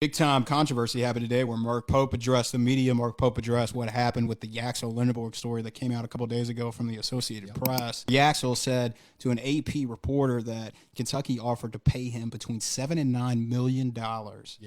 Big time controversy happened today where Mark Pope addressed the media. Mark Pope addressed what happened with the Yaxel Lindeborg story that came out a couple of days ago from the Associated Press. Yaxel said to an AP reporter that Kentucky offered to pay him between $7 and $9 million.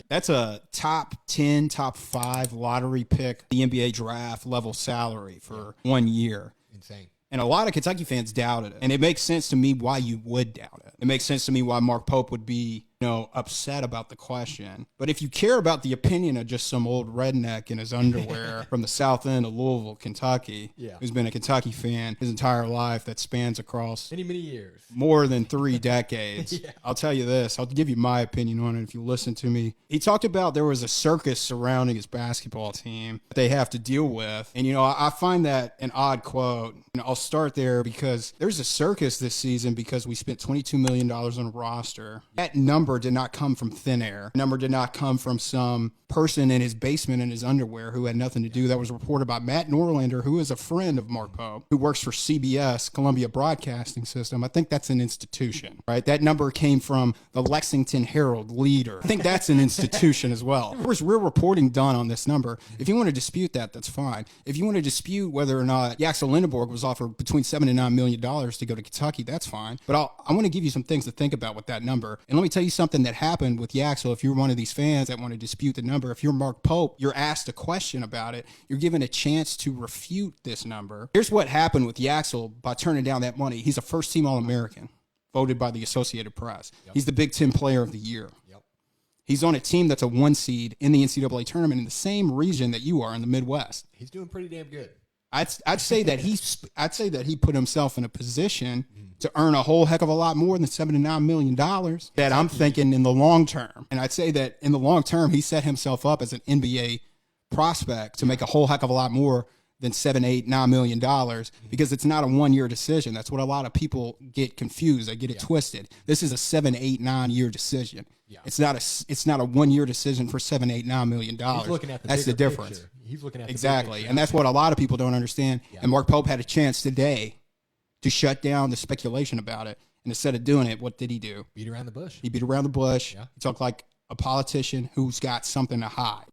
That's a top 10, top 5 lottery pick, the NBA draft level salary for 1 year. Insane. And a lot of Kentucky fans doubted it. And it makes sense to me why you would doubt it. It makes sense to me why Mark Pope would be, upset about the question. But if you care about the opinion of just some old redneck in his underwear from the south end of Louisville, Kentucky, who's been a Kentucky fan his entire life that spans across many years, more than 3 decades, I'll tell you this. I'll give you my opinion on it if you listen to me. He talked about there was a circus surrounding his basketball team that they have to deal with. And, I find that an odd quote. And I'll start there because there's a circus this season because we spent $22 million on a roster. That number did not come from thin air. The number did not come from some person in his basement in his underwear who had nothing to do. That was reported by Matt Norlander, who is a friend of Mark Pope, who works for CBS, Columbia Broadcasting System. I think that's an institution, right? That number came from the Lexington Herald Leader. I think that's an institution as well. There's real reporting done on this number. If you want to dispute that, that's fine. If you want to dispute whether or not Yaxel Lindeborg was offered between $7 and $9 million to go to Kentucky, that's fine. But I want to give you some things to think about with that number. And let me tell you something that happened with Yaxel. If you're one of these fans that want to dispute the number, if you're Mark Pope, you're asked a question about it. You're given a chance to refute this number. Here's what happened with Yaxel by turning down that money. He's a first-team All-American, voted by the Associated Press. He's the Big Ten Player of the Year. He's on a team that's a 1 seed in the NCAA tournament in the same region that you are in the Midwest. He's doing pretty damn good. I'd say that he put himself in a position to earn a whole heck of a lot more than $7 to $9 million that I'm thinking in the long term. And I'd say that in the long term, he set himself up as an NBA prospect to make a whole heck of a lot more than $7, $8, $9 million because it's not a 1-year decision. That's what a lot of people get confused. They get it twisted. This is a 7, 8, 9-year decision. It's not a 1-year decision for $7, 8, $9 million. He's looking at that's the difference. Picture. He's looking at exactly, and that's what a lot of people don't understand. And Mark Pope had a chance today to shut down the speculation about it. And instead of doing it, what did he do? Beat around the bush. He beat around the bush. He talked like a politician who's got something to hide.